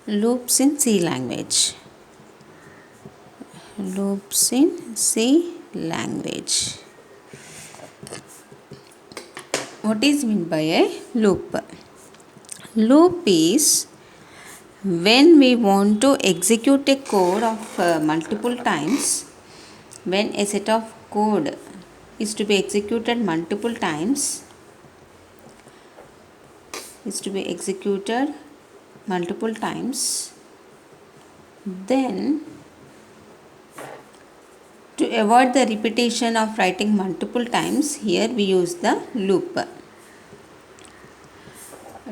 Loops in C language. Loops in C language. What is meant by a loop? Loop is when we want to execute a code of multiple times, when a set of code is to be executed multiple times, then to avoid the repetition of writing multiple times, here we use the loop.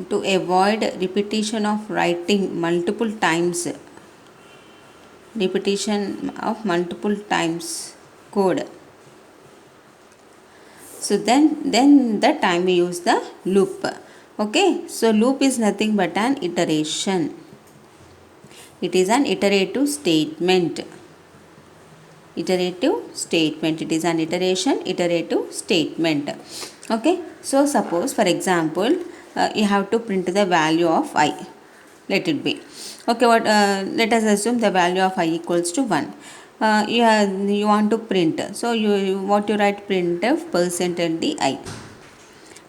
To avoid repetition of writing multiple times, code. So then the time we use the loop. Okay, so loop is nothing but an iteration. It is an iterative statement. It is an iterative statement. Okay, so suppose for example you have to print the value of I. Let it be. Okay, let us assume the value of I equals to 1. You want to print, so you write printf %d I.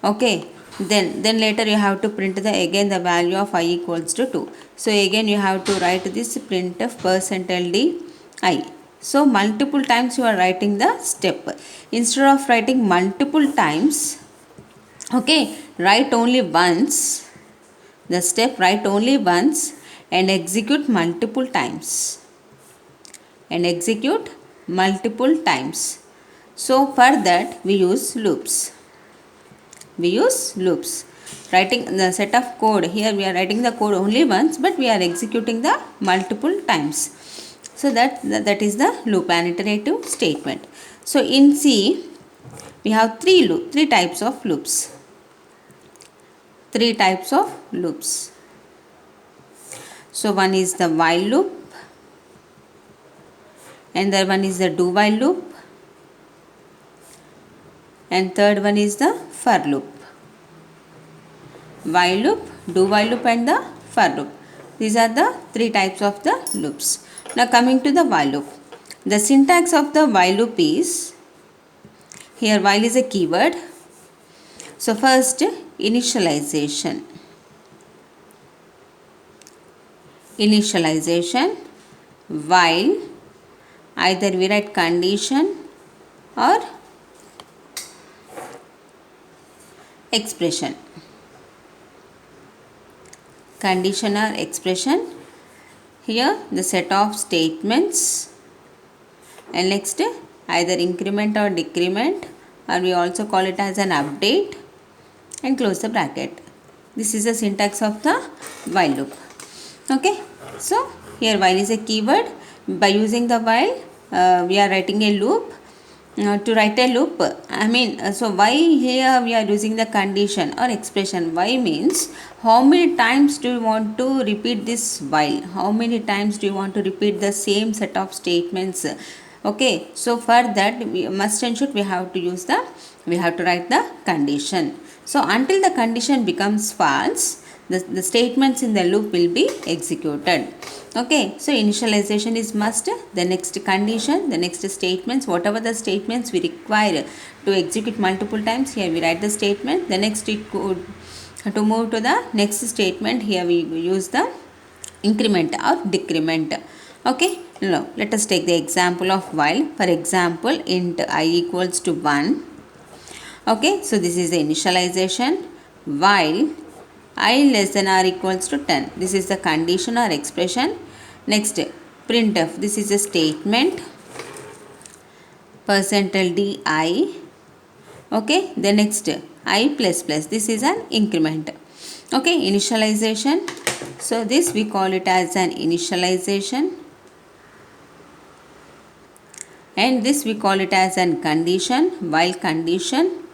Okay, then later you have to print the value of I equals to 2. So again you have to write this printf %d I. So multiple times you are writing the step. Instead of writing multiple times, okay, write only once the step, write only once and execute multiple times. So for that we use loops. Writing the set of code, here we are writing the code only once, but we are executing the multiple times. So that is the loop, an iterative statement. So in C we have three types of loops. So one is the while loop, and the one is the do while loop, and third one is the for loop. While loop, do while loop and the for loop. These are the three types of the loops. Now coming to the while loop. The syntax of the while loop is, here while is a keyword. So first initialization. While either we write condition or expression. Here the set of statements, and next either increment or decrement, or we also call it as an update, and close the bracket. This is the syntax of the while loop. Okay, so here while is a keyword. By using the while we are writing a loop. To write a loop, so why here we are using the condition or expression. Why means how many times do you want to repeat this while, how many times do you want to repeat the same set of statements. Okay, so for that we must and should we have to write the condition. So until the condition becomes false, the statements in the loop will be executed. Okay, so initialization is must, the next condition, the next statements, whatever the statements we require to execute multiple times, here we write the statement. The next to move to the next statement, here we use the increment or decrement. Okay, now let us take the example of while. For example, int I equals to 1. Okay, so this is the initialization. While I less than or equals to 10. This is the condition or expression. Next, printf. This is a statement. %d I. Okay, the next I plus plus. This is an increment. Okay, initialization. So this we call it as an initialization. And this we call it as an condition, while condition.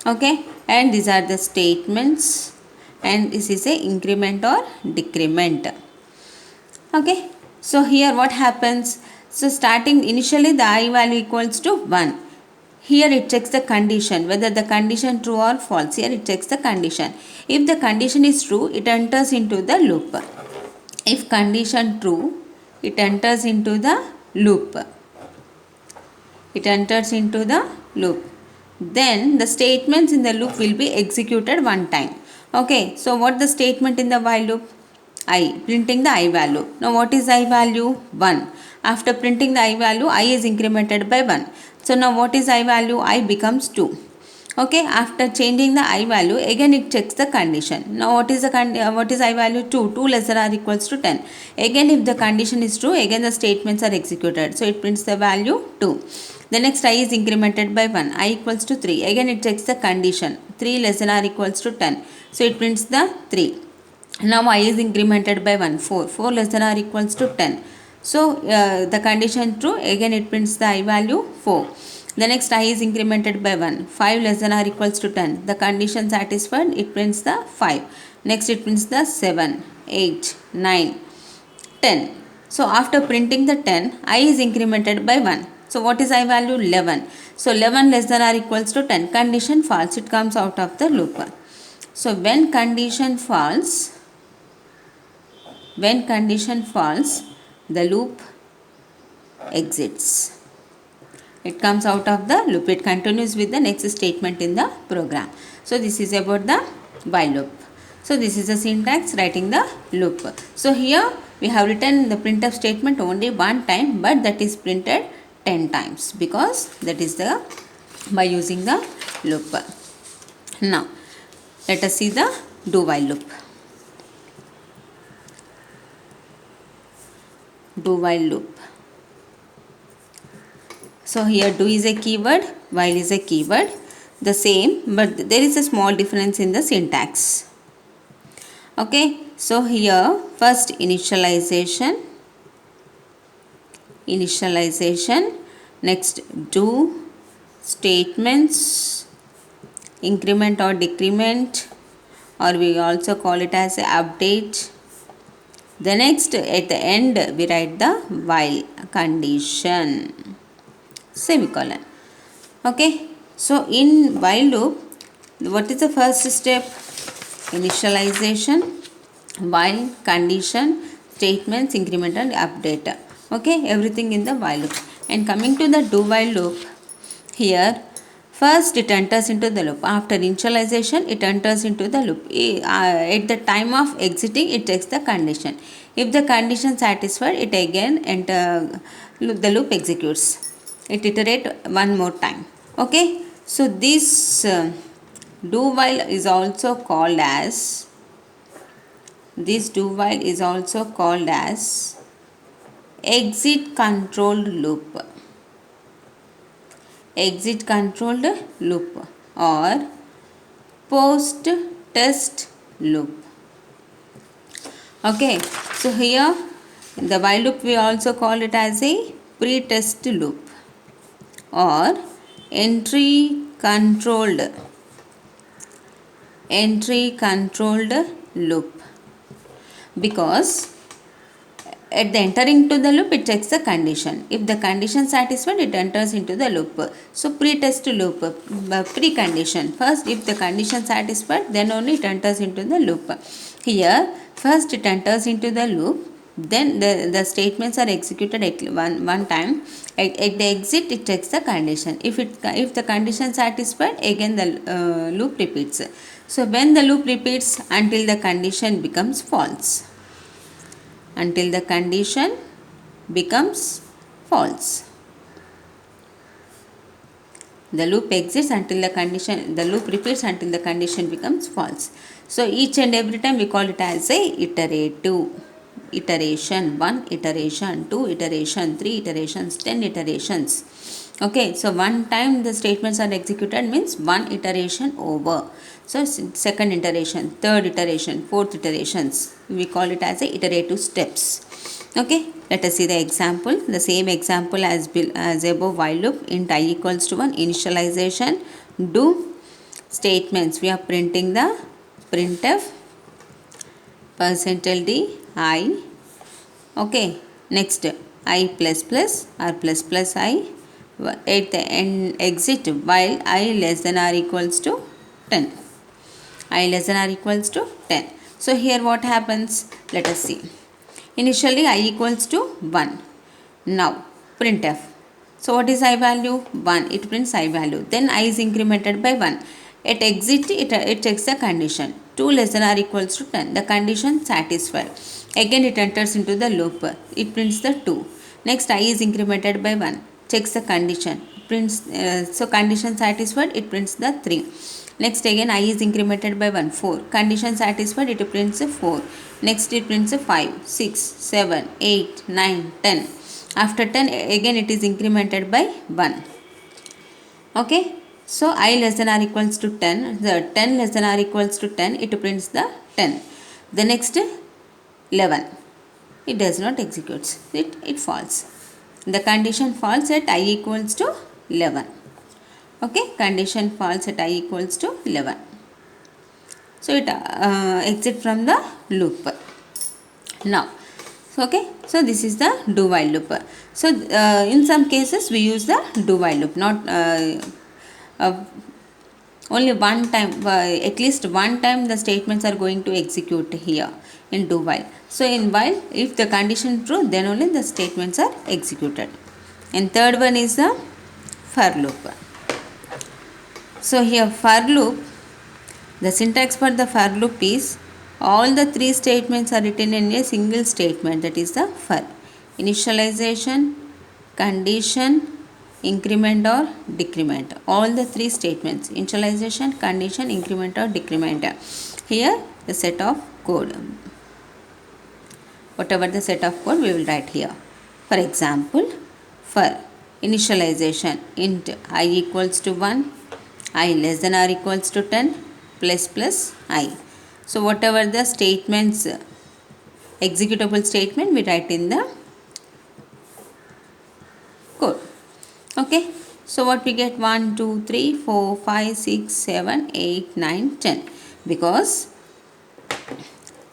Okay, and these are the statements, and this is a increment or decrement. Okay, so here what happens? So starting initially the I value equals to 1. Here it checks the condition, whether the condition true or false. Here it checks the condition. If the condition is true, it enters into the loop. If condition true, it enters into the loop. It enters into the loop. Then the statements in the loop will be executed one time. Okay, so what the statement in the while loop? I, printing the I value. Now what is I value? 1. After printing the I value, I is incremented by 1. So now what is I value? I becomes 2. Okay, after changing the I value, again it checks the condition. Now what is the what is I value? 2. 2 less than or equals to 10. Again if the condition is true, again the statements are executed. So it prints the value 2. The next I is incremented by 1. I equals to 3. Again it checks the condition. 3 less than or equals to 10. So it prints the 3. Now I is incremented by 1. 4. 4 less than or equals to 10. So the condition true. Again it prints the I value 4. The next I is incremented by 1. 5 less than or equals to 10. The condition satisfied. It prints the 5. Next it prints the 7, 8, 9, 10. So after printing the 10, I is incremented by 1. So what is I value? 11. So 11 less than or equals to 10. Condition false. It comes out of the loop. So when condition false, the loop exits. It comes out of the loop. It continues with the next statement in the program. So this is about the while loop. So this is the syntax writing the loop. So here we have written the printf statement only one time, but that is printed 10 times because that is the by using the loop. Now let us see the do while loop. Do while loop. So here do is a keyword, while is a keyword, the same, but there is a small difference in the syntax. Okay, so here first initialization, next do statements, increment or decrement, or we also call it as a update. The next at the end we write the while condition, semicolon. Okay, so in while loop, what is the first step? Initialization, while, condition, statements, increment and update. Okay, everything in the while loop. And coming to the do while loop, here first it enters into the loop. After initialization, it enters into the loop. At the time of exiting, it checks the condition. If the condition satisfied, it again the loop executes. It iterate one more time. Okay, so this do while is also called as exit controlled loop, or post test loop. Okay, so here in the while loop we also call it as a pre-test loop or entry controlled loop, because at the entering to the loop it checks the condition. If the condition satisfied, it enters into the loop. So pre-test loop, pre-condition. First if the condition satisfied, then only it enters into the loop. Here first it enters into the loop, then the statements are executed at one time. At the exit it checks the condition. If the condition satisfied, again the loop repeats. So when the loop repeats until the condition becomes false. The loop exits until the loop repeats until the condition becomes false. So each and every time we call it as a iteration, 1 iteration, 2 iteration, 3 iterations, 10 iterations. Okay, so one time the statements are executed means one iteration over. So second iteration, third iteration, fourth iterations, we call it as a iterative steps. Okay, let us see the example. The same example as above, while loop, int I equals to 1, initialization, do statements. We are printing the printf %d I. Okay, next I plus plus or plus plus I. At the end exit while I less than or equals to 10. I less than or equals to 10. So here what happens? Let us see. Initially I equals to 1. Now printf. So what is I value? 1. It prints I value. Then I is incremented by 1. At exit it checks the condition. 2 less than or equals to 10. The condition satisfied. Again it enters into the loop. It prints the 2. Next I is incremented by 1. Checks the condition. Prints so condition satisfied, it prints the 3. Next again I is incremented by 1. 4. Condition satisfied, it prints a 4. Next it prints a 5, 6, 7, 8, 9, 10. After 10 again it is incremented by 1. Okay. So I less than or equals to 10. The 10 less than or equals to 10, it prints the 10. The next 11. It does not execute. It falls. The condition falls at I equals to 11. Okay. Condition falls at I equals to 11. So it exit from the loop. Now, okay, so this is the do while loop. So in some cases we use the do while loop, not only one time, at least one time the statements are going to execute here in do while. So in while, if the condition true, then only the statements are executed. And third one is the for loop. So here for loop, the syntax for the for loop is all the three statements are written in a single statement, that is the for. Initialization, condition, increment or decrement. All the three statements, initialization, condition, increment or decrement. Here the set of code. Whatever the set of code we will write here. For example, for initialization, int I equals to 1, I less than or equals to 10, plus I. So whatever the statements, executable statement, we write in the code. Okay. So what we get? 1, 2, 3, 4, 5, 6, 7, 8, 9, 10. Because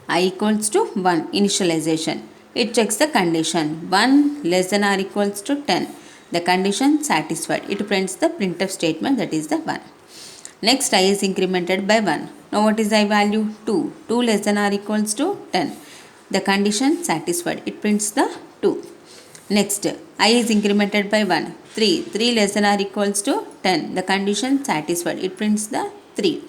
I equals to 1, initialization. It checks the condition. 1 less than or equals to 10. The condition satisfied. It prints the printf statement, that is the 1. Next I is incremented by 1. Now what is I value? 2. 2 less than or equals to 10. The condition satisfied. It prints the 2. Next I is incremented by 1. 3. 3 less than or equals to 10. The condition satisfied. It prints the 3.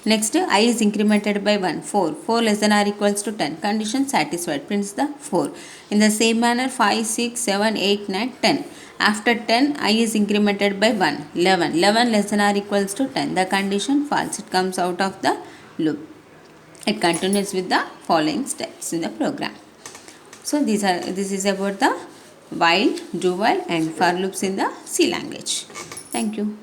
Next I is incremented by 1. 4. 4 less than or equals to 10. Condition satisfied. Prints the 4. In the same manner 5, 6, 7, 8, 9, 10. After 10 I is incremented by 1. 11. 11 less than or equals to 10. The condition false. It comes out of the loop. It continues with the following steps in the program. So this is about the while, do while and for loops in the C language. Thank you.